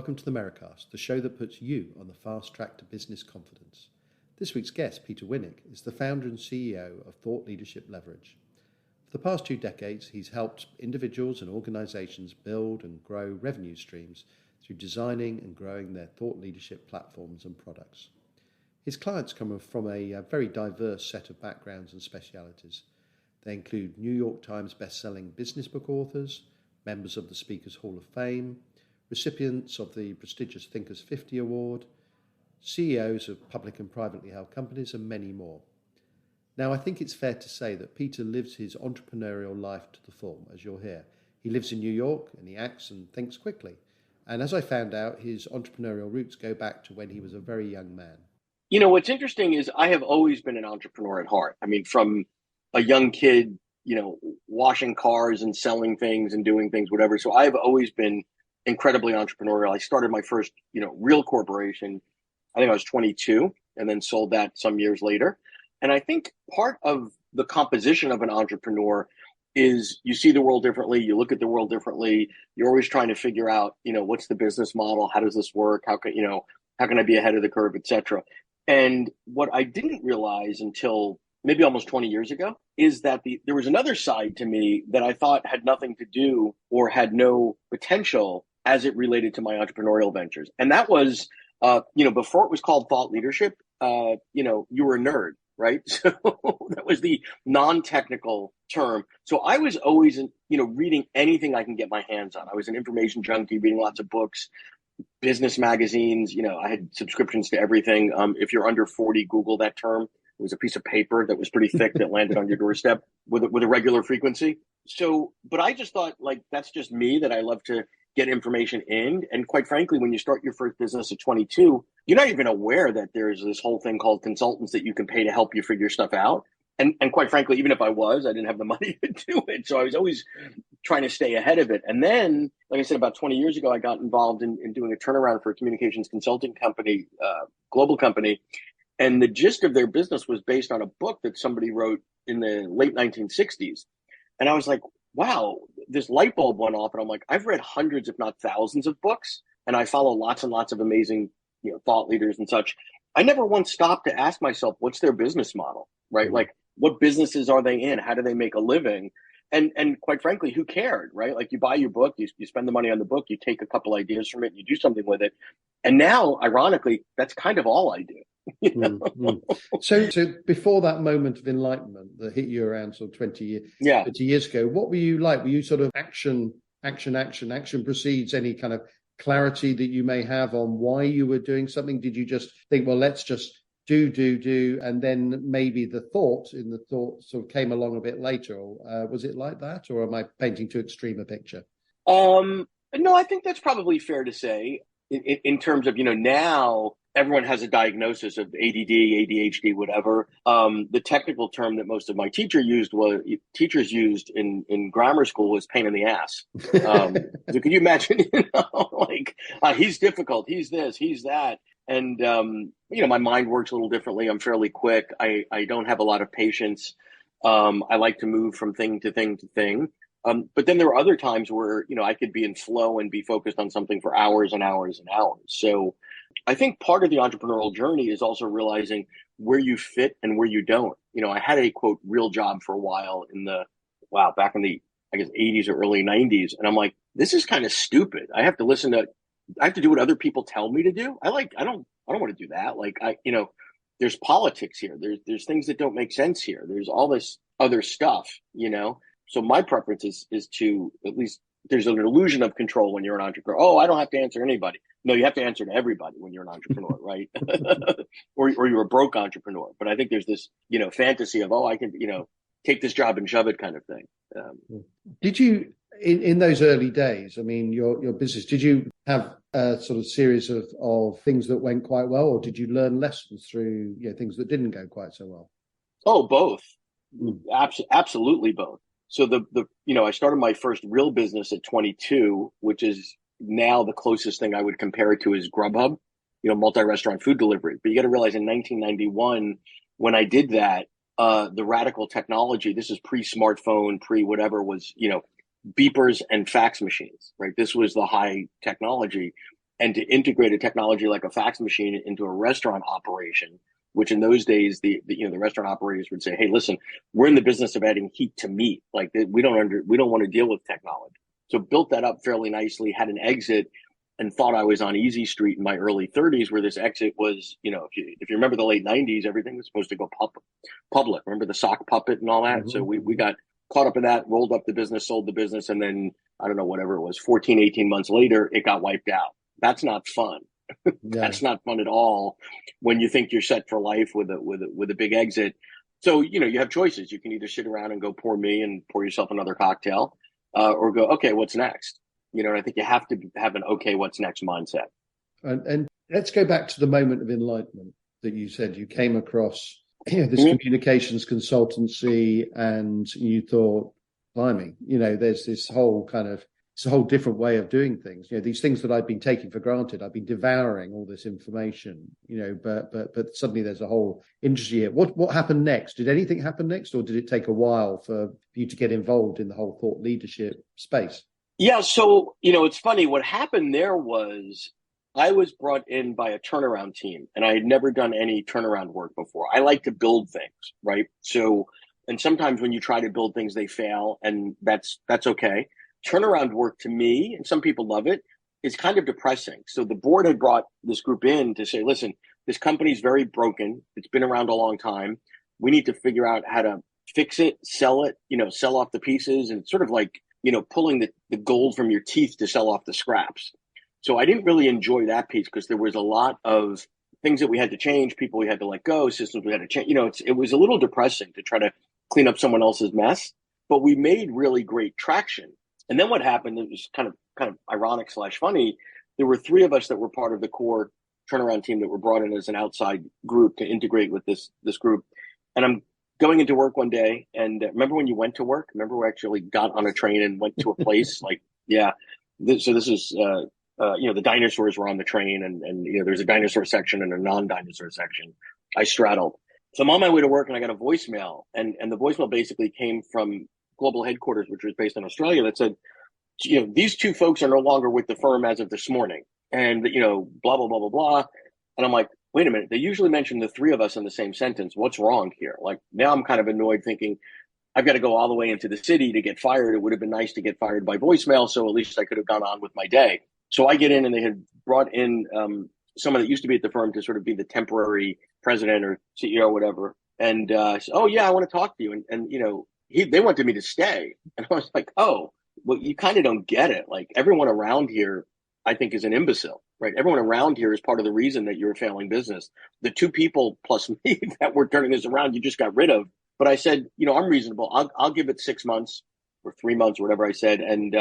Welcome to the Merri-Cast, the show that puts you on the fast track to business confidence. This week's guest, Peter Winick, is the founder and CEO of Thought Leadership Leverage. For the past 2 decades, he's helped individuals and organizations build and grow revenue streams through designing and growing their thought leadership platforms and products. His clients come from a very diverse set of backgrounds and specialities. They include New York Times best-selling business book authors, members of the Speakers Hall of Fame, recipients of the prestigious Thinkers 50 Award, CEOs of public and privately held companies, and many more. Now, I think it's fair to say that Peter lives his entrepreneurial life to the full, as you'll hear. He lives in New York and he acts and thinks quickly. And as I found out, his entrepreneurial roots go back to when he was a very young man. You know, what's interesting is I have always been an entrepreneur at heart. I mean, from a young kid, washing cars and selling things and doing things, whatever. So I've always been incredibly entrepreneurial. I started my first, real corporation. I think I was 22 and then sold that some years later. And I think part of the composition of an entrepreneur is you see the world differently. You look at the world differently. You're always trying to figure out, what's the business model? How does this work? How can I be ahead of the curve, et cetera? And what I didn't realize until maybe almost 20 years ago is that there was another side to me that I thought had nothing to do or had no potential as it related to my entrepreneurial ventures. And that was, before it was called thought leadership, you were a nerd, right? So that was the non-technical term. So I was always, reading anything I can get my hands on. I was an information junkie, reading lots of books, business magazines. I had subscriptions to everything. If you're under 40, Google that term. It was a piece of paper that was pretty thick that landed on your doorstep with a regular frequency. So, but I just thought, that's just me, that I love to get information in. And quite frankly, when you start your first business at 22, you're not even aware that there's this whole thing called consultants that you can pay to help you figure stuff out. And quite frankly, even if I didn't have the money to do it. So I was always trying to stay ahead of it. And then, like I said, about 20 years ago, I got involved in doing a turnaround for a communications consulting company, global company. And the gist of their business was based on a book that somebody wrote in the late 1960s. And I was like, wow, this light bulb went off. And I'm like, I've read hundreds, if not thousands of books. And I follow lots and lots of amazing, thought leaders and such. I never once stopped to ask myself, what's their business model, right? Mm-hmm. Like, what businesses are they in? How do they make a living? And quite frankly, who cared, right? Like, you buy your book, you spend the money on the book, you take a couple ideas from it, and you do something with it. And now, ironically, that's kind of all I do. Mm-hmm. So before that moment of enlightenment that hit you around sort of 20 years ago, what were you like? Were you sort of action precedes any kind of clarity that you may have on why you were doing something? Did you just think, well, let's just do, and then maybe the thought sort of came along a bit later? Or was it like that? Or am I painting too extreme a picture? No, I think that's probably fair to say in terms of, now everyone has a diagnosis of ADD, ADHD, whatever. The technical term that most of my teachers used in grammar school was pain in the ass. So can you imagine, he's difficult, he's this, he's that. And, my mind works a little differently. I'm fairly quick. I don't have a lot of patience. I like to move from thing to thing to thing. But then there are other times where, I could be in flow and be focused on something for hours and hours and hours. So I think part of the entrepreneurial journey is also realizing where you fit and where you don't. I had a quote real job for a while back in the, 80s or early 90s. And I'm like, this is kind of stupid. I have to do what other people tell me to do. I don't want to do that. There's politics here. There's things that don't make sense here. There's all this other stuff, So my preference is to, at least there's an illusion of control when you're an entrepreneur. Oh, I don't have to answer anybody. No, you have to answer to everybody when you're an entrepreneur, right? or you're a broke entrepreneur. But I think there's this, fantasy of, I can, take this job and shove it kind of thing. Did you, in those early days, your business, did you have a sort of series of things that went quite well, or did you learn lessons through things that didn't go quite so well? Oh, both. Absolutely both. So I started my first real business at 22, which is now the closest thing I would compare it to is Grubhub, multi-restaurant food delivery. But you got to realize in 1991, when I did that, the radical technology, this is pre-smartphone, pre-whatever, was, beepers and fax machines, right? This was the high technology. and to integrate a technology like a fax machine into a restaurant operation, which in those days, the restaurant operators would say, hey, listen, we're in the business of adding heat to meat. Like we don't want to deal with technology. So built that up fairly nicely, had an exit, and thought I was on easy street in my early 30s, where this exit was, if you remember the late 90s, everything was supposed to go public. Remember the sock puppet and all that? Mm-hmm. So we got caught up in that, rolled up the business, sold the business, and then, I don't know, whatever it was, 14, 18 months later, it got wiped out. That's not fun. Yeah. That's not fun at all when you think you're set for life with a big exit. So, you have choices. You can either sit around and go, pour me and pour yourself another cocktail, or go, okay, what's next? And I think you have to have an okay, what's next mindset. And let's go back to the moment of enlightenment that you said you came across this communications consultancy, and you thought, blimey, there's this whole it's a whole different way of doing things. These things that I've been taking for granted, I've been devouring all this information, but suddenly there's a whole industry here. What happened next? Did anything happen next, or did it take a while for you to get involved in the whole thought leadership space? Yeah. So, it's funny. What happened there was I was brought in by a turnaround team, and I had never done any turnaround work before. I like to build things, right? So, and sometimes when you try to build things, they fail, and that's okay. Turnaround work to me, and some people love it, is kind of depressing. So the board had brought this group in to say, listen, this company's very broken. It's been around a long time. We need to figure out how to fix it, sell it, sell off the pieces, and sort of like, pulling the gold from your teeth to sell off the scraps. So I didn't really enjoy that piece because there was a lot of things that we had to change, people we had to let go, systems we had to change. It was a little depressing to try to clean up someone else's mess, but we made really great traction. And then what happened, it was kind of ironic / funny. There were 3 of us that were part of the core turnaround team that were brought in as an outside group to integrate with this group. And I'm going into work one day, and remember when you went to work? Remember we actually got on a train and went to a place yeah. So this is, the dinosaurs were on the train, and there's a dinosaur section and a non-dinosaur section. I straddled. So I'm on my way to work, and I got a voicemail, and the voicemail basically came from global headquarters, which was based in Australia, that said, these 2 folks are no longer with the firm as of this morning, and blah blah blah blah blah. And I'm like, wait a minute, they usually mention the 3 of us in the same sentence. What's wrong here? Like, now I'm kind of annoyed, thinking I've got to go all the way into the city to get fired. It would have been nice to get fired by voicemail, so at least I could have gone on with my day. So I get in, and they had brought in someone that used to be at the firm to sort of be the temporary president or CEO or whatever. And said, oh yeah, I want to talk to you. And they wanted me to stay. And I was like, oh, well, you kind of don't get it. Like, everyone around here, I think, is an imbecile, right? Everyone around here is part of the reason that you're a failing business. The 2 people plus me that were turning this around, you just got rid of. But I said, I'm reasonable. I'll give it 6 months or 3 months or whatever I said. And,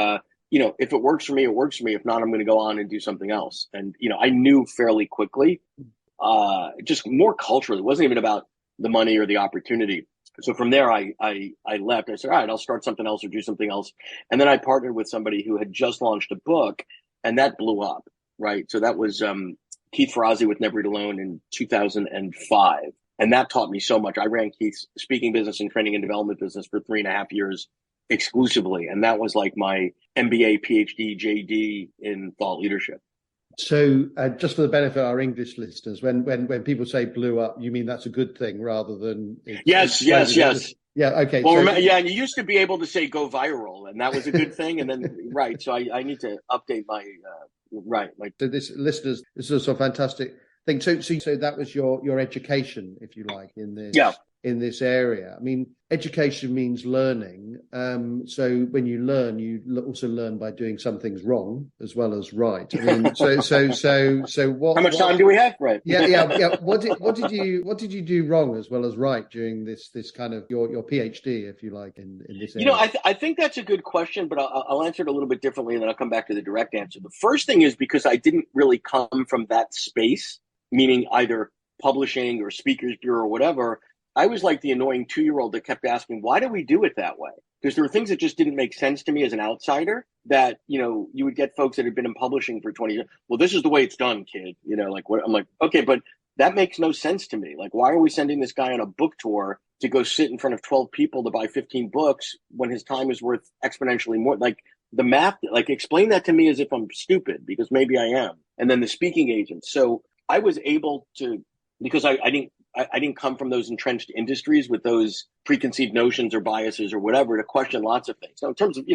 if it works for me, it works for me. If not, I'm going to go on and do something else. And, I knew fairly quickly, just more culturally, it wasn't even about the money or the opportunity. So from there, I left. I said, all right, I'll start something else or do something else. And then I partnered with somebody who had just launched a book, and that blew up, right? So that was Keith Ferrazzi with Never Eat Alone in 2005. And that taught me so much. I ran Keith's speaking business and training and development business for 3.5 years exclusively. And that was like my MBA, PhD, JD in thought leadership. So just for the benefit of our English listeners, when people say blew up, you mean that's a good thing rather than... Yes. Yeah, okay. Well, and you used to be able to say go viral, and that was a good thing. And then, right, so I need to update my... So this is also a fantastic thing. So that was your education, if you like, in this... Yeah. In this area. I mean, education means learning. So when you learn, you also learn by doing some things wrong as well as right. I mean, so what? How much time do we have? Right. Yeah. What did you do wrong as well as right during this kind of your PhD, if you like, in this area? I think that's a good question, but I'll answer it a little bit differently, and then I'll come back to the direct answer. The first thing is because I didn't really come from that space, meaning either publishing or speakers bureau or whatever. I was like the annoying 2-year-old that kept asking, why do we do it that way? Because there were things that just didn't make sense to me as an outsider that, you would get folks that had been in publishing for 20 years. Well, this is the way it's done, kid. What? I'm like, okay, but that makes no sense to me. Like, why are we sending this guy on a book tour to go sit in front of 12 people to buy 15 books when his time is worth exponentially more? Like, the math, like, explain that to me as if I'm stupid, because maybe I am. and then the speaking agents. So I was able to, because I didn't come from those entrenched industries with those preconceived notions or biases or whatever, to question lots of things. So in terms of,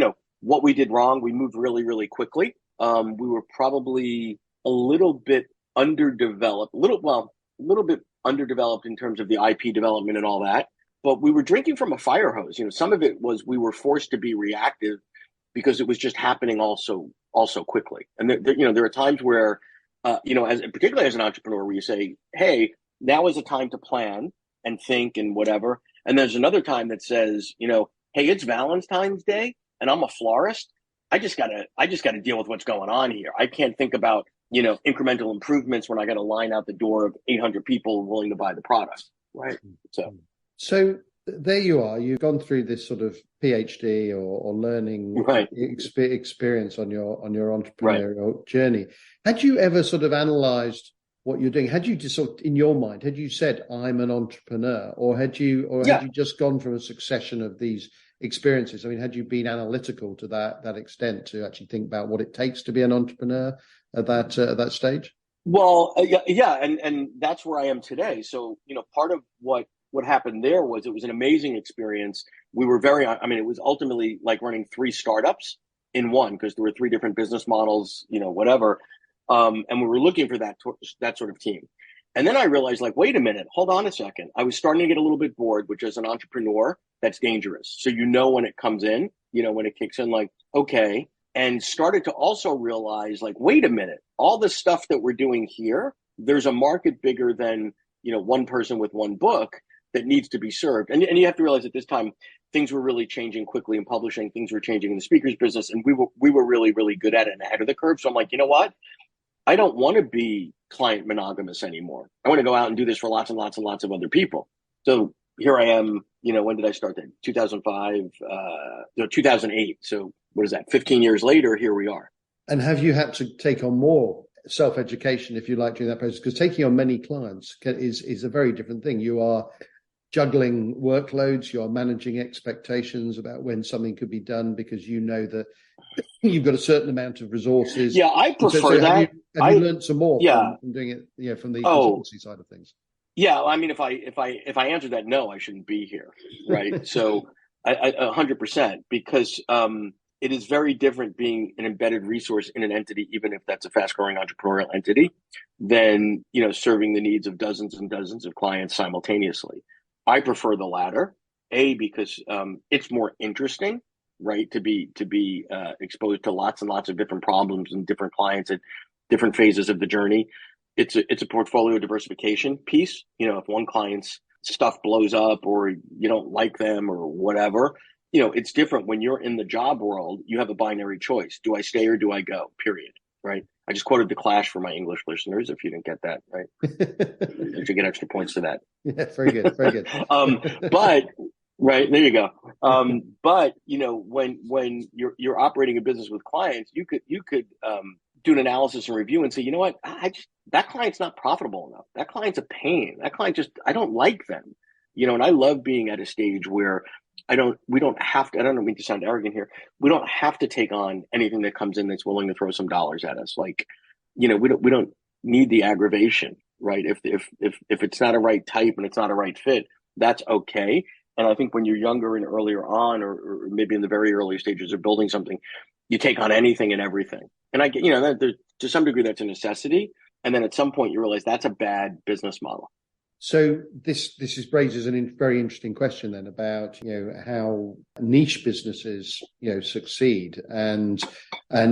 what we did wrong, we moved really, really quickly. We were probably a little bit underdeveloped, a little bit underdeveloped in terms of the IP development and all that. But we were drinking from a fire hose. Some of it was we were forced to be reactive because it was just happening also quickly. And there are times where, particularly as an entrepreneur, where you say, hey, now is a time to plan and think and whatever. And there's another time that says, hey, it's Valentine's Day and I'm a florist. I just gotta deal with what's going on here. I can't think about, incremental improvements when I got to line out the door of 800 people willing to buy the product. Right. So there you are. You've gone through this sort of PhD or learning experience on your entrepreneurial journey. Had you ever sort of analyzed what you're doing? Had you just sort of, in your mind, had you said, I'm an entrepreneur, or had you just gone from a succession of these experiences? I mean, had you been analytical to that extent to actually think about what it takes to be an entrepreneur at that stage? Well, yeah. And that's where I am today. So, part of what happened there was it was an amazing experience. We were it was ultimately like running 3 startups in one, because there were 3 different business models, whatever. And we were looking for that sort of team. And then I realized, like, wait a minute, hold on a second. I was starting to get a little bit bored, which as an entrepreneur, that's dangerous. So, when it comes in, when it kicks in, like, okay. And started to also realize, like, wait a minute, all the stuff that we're doing here, there's a market bigger than, one person with one book that needs to be served. And you have to realize at this time, things were really changing quickly in publishing. Things were changing in the speakers business. And we were really, really good at it and ahead of the curve. So I'm like, you know what? I don't want to be client monogamous anymore. I want to go out and do this for lots and lots and lots of other people. So here I am, when did I start that? 2005, 2008. So what is that? 15 years later, here we are. And have you had to take on more self-education, if you like, during that process? Because taking on many clients is a very different thing. You are juggling workloads, you are managing expectations about when something could be done, because that you've got a certain amount of resources. Yeah, I prefer that. Have you learned some more from doing it, from the consultancy side of things? Yeah, I mean, if I answered that no, I shouldn't be here, right? So 100%, because it is very different being an embedded resource in an entity, even if that's a fast-growing entrepreneurial entity, than serving the needs of dozens and dozens of clients simultaneously. I prefer the latter, because it's more interesting, right? To be exposed to lots and lots of different problems and different clients at different phases of the journey. It's a portfolio diversification piece. If one client's stuff blows up or you don't like them or whatever, it's different when you're in the job world. You have a binary choice. Do I stay or do I go? Period. Right. I just quoted The Clash for my English listeners. If you didn't get that, right, you should get extra points for that. Yeah, very good, very good. But right there you go. But when you're operating a business with clients, you could do an analysis and review and say, you know what, that client's not profitable enough. That client's a pain. That client I don't like them. And I love being at a stage where we don't have to, I don't mean to sound arrogant here. We don't have to take on anything that comes in that's willing to throw some dollars at us. Like, we don't need the aggravation, right? If it's not a right type and it's not a right fit, that's okay. And I think when you're younger and earlier on, or maybe in the very early stages of building something, you take on anything and everything. And I get, that to some degree that's a necessity. And then at some point you realize that's a bad business model. So this raises a very interesting question then about how niche businesses succeed, and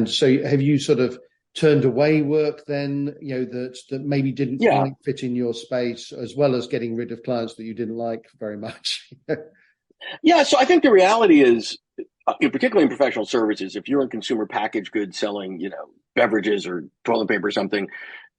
so have you sort of turned away work then that maybe didn't quite fit in your space, as well as getting rid of clients that you didn't like very much? Yeah, so I think the reality is, particularly in professional services, if you're in consumer packaged goods selling beverages or toilet paper or something,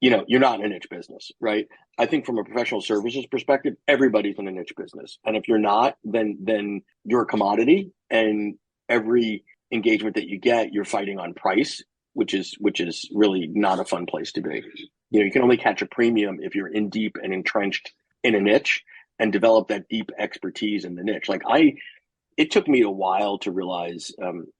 you're not in a niche business, right? I think from a professional services perspective, everybody's in a niche business. And if you're not, then you're a commodity, and every engagement that you get, you're fighting on price, which is really not a fun place to be. You can only catch a premium if you're in deep and entrenched in a niche and develop that deep expertise in the niche. Like it took me a while to realize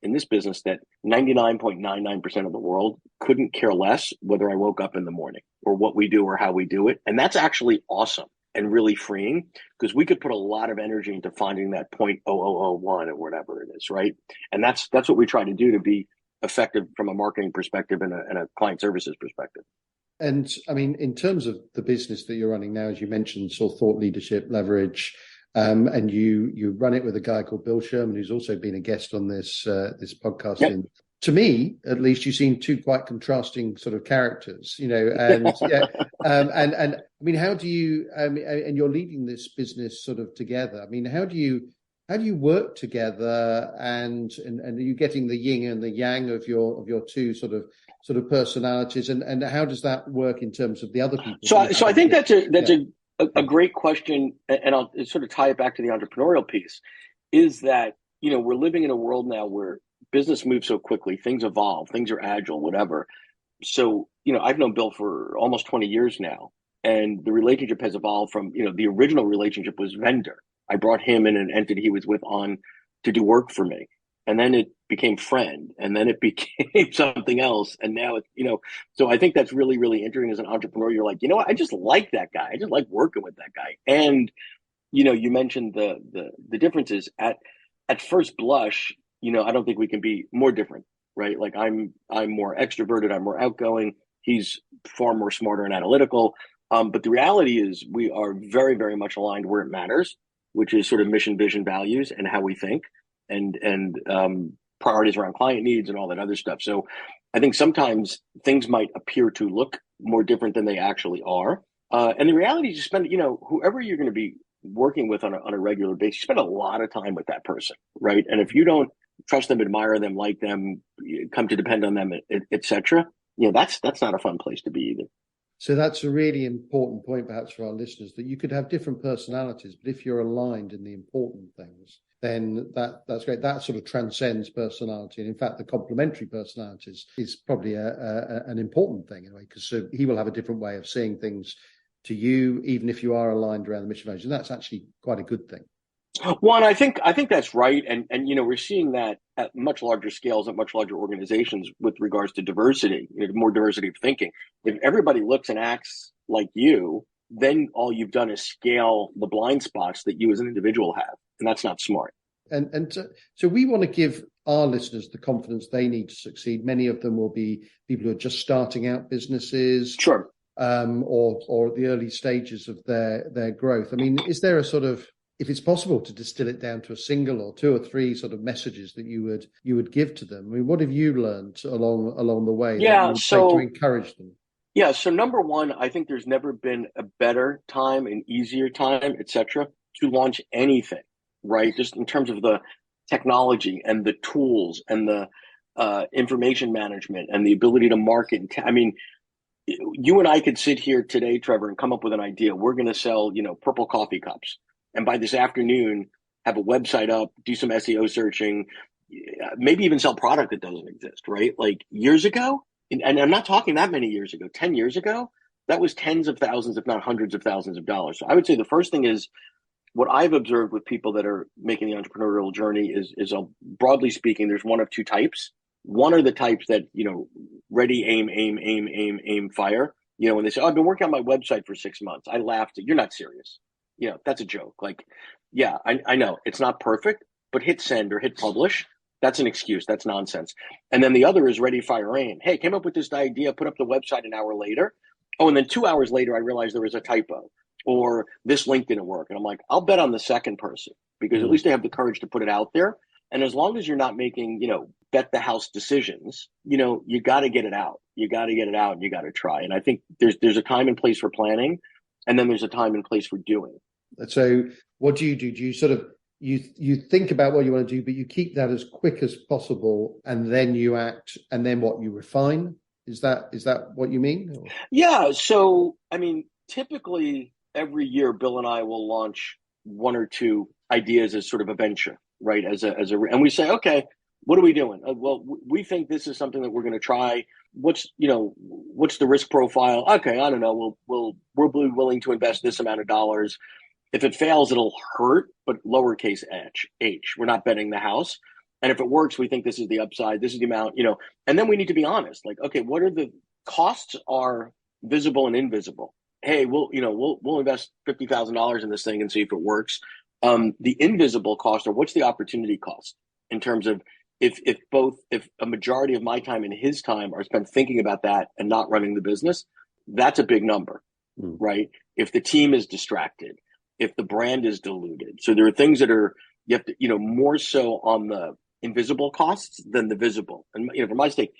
in this business that 99.99% of the world couldn't care less whether I woke up in the morning or what we do or how we do it. And that's actually awesome and really freeing, because we could put a lot of energy into finding that 0.0001 or whatever it is, right? And that's what we try to do to be effective from a marketing perspective and a client services perspective. And I mean, in terms of the business that you're running now, as you mentioned, sort of thought leadership, leverage, and you run it with a guy called Bill Sherman, who's also been a guest on this podcast. Yep. And to me, at least, you seem two quite contrasting sort of characters, and and I mean, how do you? And you're leading this business sort of together. I mean, how do you work together? And are you getting the yin and the yang of your two sort of personalities? And how does that work in terms of the other people? So I think that's a great question, and I'll sort of tie it back to the entrepreneurial piece, is that, we're living in a world now where business moves so quickly, things evolve, things are agile, whatever. So, I've known Bill for almost 20 years now, and the relationship has evolved from, the original relationship was vendor. I brought him and an entity he was with on to do work for me. And then it became friend, and then it became something else. And now so I think that's really, really interesting as an entrepreneur. You're like, what? I just like that guy. I just like working with that guy. And, you mentioned the differences at first blush, I don't think we can be more different, right? Like I'm more extroverted. I'm more outgoing. He's far more smarter and analytical. But the reality is we are very, very much aligned where it matters, which is sort of mission, vision, values, and how we think. And priorities around client needs and all that other stuff. So I think sometimes things might appear to look more different than they actually are. And the reality is you spend, whoever you're going to be working with on a regular basis, you spend a lot of time with that person, right? And if you don't trust them, admire them, like them, come to depend on them, et cetera, that's not a fun place to be either. So that's a really important point, perhaps, for our listeners, that you could have different personalities, but if you're aligned in the important things, then that's great. That sort of transcends personality. And in fact, the complementary personalities is probably an important thing in a way, because he will have a different way of seeing things to you, even if you are aligned around the mission values. And that's actually quite a good thing. One, I think that's right. And we're seeing that at much larger scales, at much larger organizations with regards to diversity, more diversity of thinking. If everybody looks and acts like you, then all you've done is scale the blind spots that you as an individual have. And that's not smart. And so we want to give our listeners the confidence they need to succeed. Many of them will be people who are just starting out businesses. Sure. Or the early stages of their growth. I mean, is there a sort of, if it's possible to distill it down to a single or two or three sort of messages that you would give to them? I mean, what have you learned along the way? To encourage them? Yeah. So number one, I think there's never been a better time, an easier time, et cetera, to launch anything, right? Just in terms of the technology and the tools and the information management and the ability to market. I mean, you and I could sit here today, Trevor, and come up with an idea. We're going to sell, purple coffee cups. And by this afternoon, have a website up, do some SEO searching, maybe even sell product that doesn't exist, right? Like years ago, and I'm not talking that many years ago, 10 years ago, that was tens of thousands, if not hundreds of thousands of dollars. So I would say the first thing is what I've observed with people that are making the entrepreneurial journey is broadly speaking, there's one of two types. One are the types that, ready, aim, fire. When they say, I've been working on my website for 6 months. I laughed. You're not serious. That's a joke. Like, yeah, I know it's not perfect, but hit send or hit publish. That's an excuse. That's nonsense. And then the other is ready, fire, aim. Hey, came up with this idea, put up the website an hour later. Oh, and then 2 hours later, I realized there was a typo or this link didn't work. And I'm like, I'll bet on the second person because at least they have the courage to put it out there. And as long as you're not making, bet the house decisions, you got to get it out. You got to get it out and you got to try. And I think there's a time and place for planning, and then there's a time and place for doing. So what do? Do you sort of, you think about what you want to do, but you keep that as quick as possible and then you act, and then what, you refine? Is that what you mean? Or? Yeah. So, I mean, typically every year, Bill and I will launch one or two ideas as sort of a venture, right? And we say, okay, what are we doing? Well, we think this is something that we're going to try. What's the risk profile? Okay, I don't know. We'll be willing to invest this amount of dollars. If it fails, it'll hurt, but lowercase h. We're not betting the house. And if it works, we think this is the upside. This is the amount, and then we need to be honest. Like, okay, what are the costs are visible and invisible. Hey, we'll invest $50,000 in this thing and see if it works. The invisible cost, or what's the opportunity cost in terms of if a majority of my time and his time are spent thinking about that and not running the business, that's a big number, right? If the team is distracted, if the brand is diluted. So there are things that are, you have to, more so on the invisible costs than the visible. And, for my sake,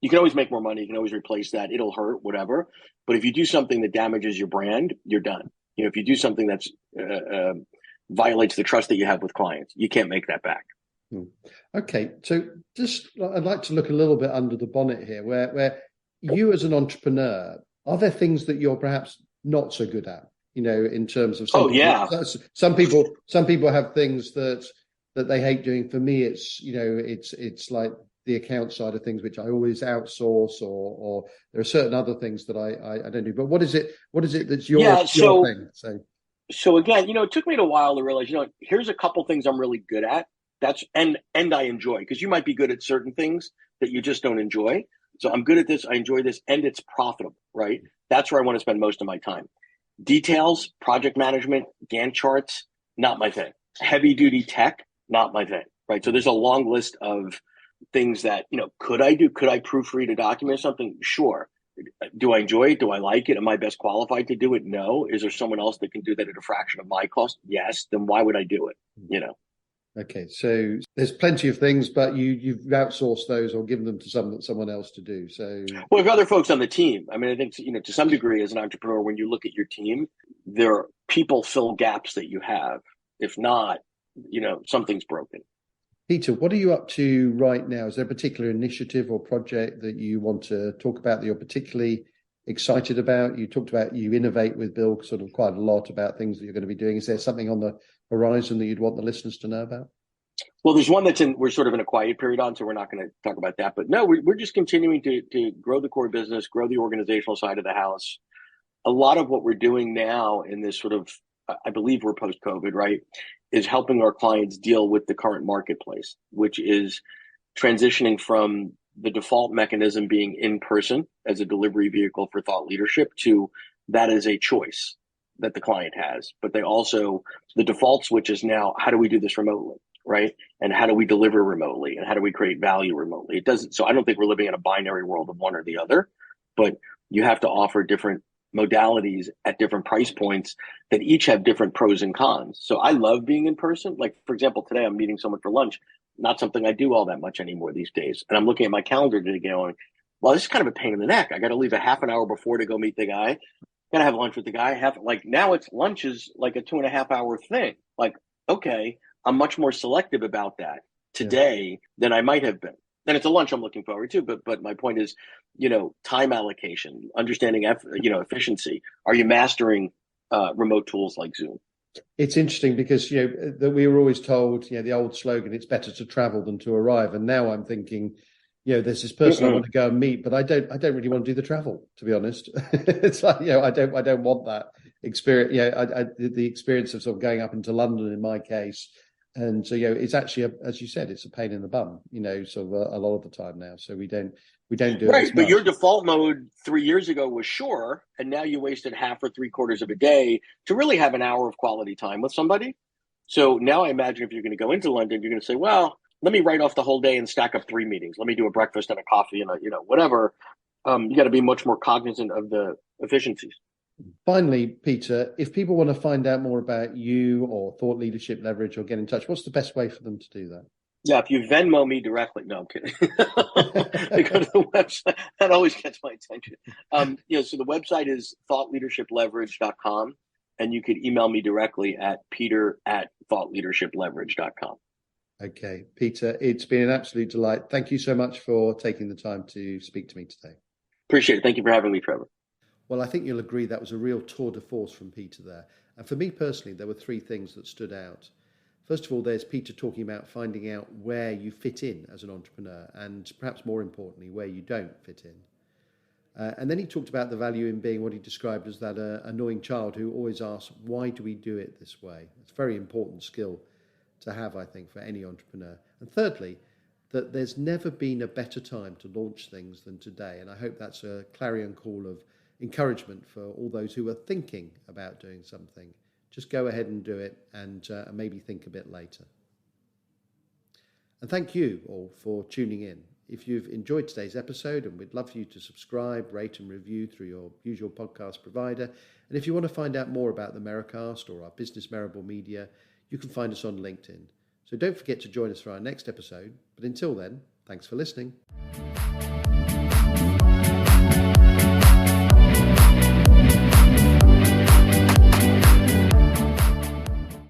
you can always make more money. You can always replace that. It'll hurt, whatever. But if you do something that damages your brand, you're done. If you do something that's violates the trust that you have with clients, you can't make that back. Okay. So I'd like to look a little bit under the bonnet here, where you as an entrepreneur, are there things that you're perhaps not so good at, in terms of some people have things that they hate doing. For me, it's like the account side of things, which I always outsource, or there are certain other things that I don't do. But what is it that's your thing? So again, it took me a while to realize, here's a couple things I'm really good at. And I enjoy, because you might be good at certain things that you just don't enjoy. So I'm good at this. I enjoy this, and it's profitable, right? That's where I want to spend most of my time. Details, project management, Gantt charts, not my thing. Heavy duty tech, not my thing, right? So there's a long list of things that, could I do? Could I proofread a document or something? Sure. Do I enjoy it? Do I like it? Am I best qualified to do it? No. Is there someone else that can do that at a fraction of my cost? Yes. Then why would I do it? Okay, so there's plenty of things, but you've outsourced those or given them to someone else to do. So, well, we have other folks on the team. I mean, I think to some degree, as an entrepreneur, when you look at your team, there are people fill gaps that you have. If not, something's broken. Peter, what are you up to right now? Is there a particular initiative or project that you want to talk about that you're particularly excited about? You talked about you innovate with Bill sort of quite a lot about things that you're going to be doing. Is there something on the horizon that you'd want the listeners to know about? Well, there's one we're sort of in a quiet period on, so we're not going to talk about that. But no, we're just continuing to grow the core business, grow the organizational side of the house. A lot of what we're doing now in this sort of, I believe we're post-COVID, right, is helping our clients deal with the current marketplace, which is transitioning from the default mechanism being in person as a delivery vehicle for thought leadership to that is a choice that the client has. But the default switch is now, how do we do this remotely, right? And how do we deliver remotely? And how do we create value remotely? So I don't think we're living in a binary world of one or the other, but you have to offer different modalities at different price points that each have different pros and cons. So I love being in person. Like, for example, today I'm meeting someone for lunch, not something I do all that much anymore these days. And I'm looking at my calendar today going, well, this is kind of a pain in the neck. I got to leave a half an hour before to go meet the guy. Got to have lunch with the guy. Now lunch is like a 2.5 hour thing. Like, okay, I'm much more selective about that today than I might have been. And it's a lunch I'm looking forward to. But my point is, time allocation, understanding, efficiency. Are you mastering remote tools like Zoom? It's interesting because, that we were always told, the old slogan, it's better to travel than to arrive. And now I'm thinking, there's this person I want to go and meet, but I don't really want to do the travel, to be honest. It's like, I don't want that experience. The experience of sort of going up into London in my case. And so, it's actually, as you said, it's a pain in the bum, sort of a lot of the time now. So we don't do it. Right. But your default mode 3 years ago was sure. And now you wasted half or 3/4 of a day to really have an hour of quality time with somebody. So now I imagine if you're going to go into London, you're going to say, well, let me write off the whole day and stack up 3 meetings. Let me do a breakfast and a coffee and whatever. You got to be much more cognizant of the efficiencies. Finally, Peter, if people want to find out more about you or Thought Leadership Leverage or get in touch, what's the best way for them to do that? Yeah, if you Venmo me directly, no, I'm kidding. They go to the website. That always gets my attention. So the website is thoughtleadershipleverage.com, and you could email me directly at peter@thoughtleadershipleverage.com. Okay, Peter, it's been an absolute delight. Thank you so much for taking the time to speak to me today. Appreciate it. Thank you for having me, Trevor. Well, I think you'll agree that was a real tour de force from Peter there. And for me personally, there were 3 things that stood out. First of all, there's Peter talking about finding out where you fit in as an entrepreneur and perhaps more importantly, where you don't fit in. And then he talked about the value in being what he described as that annoying child who always asks, why do we do it this way? It's a very important skill to have, I think, for any entrepreneur. And thirdly, that there's never been a better time to launch things than today. And I hope that's a clarion call of encouragement for all those who are thinking about doing something. Just go ahead and do it, and maybe think a bit later. And thank you all for tuning in. If you've enjoyed today's episode, and we'd love for you to subscribe, rate and review through your usual podcast provider. And if you want to find out more about the Merri-Cast or our business Merrible Media, you can find us on LinkedIn. So don't forget to join us for our next episode. But until then, thanks for listening.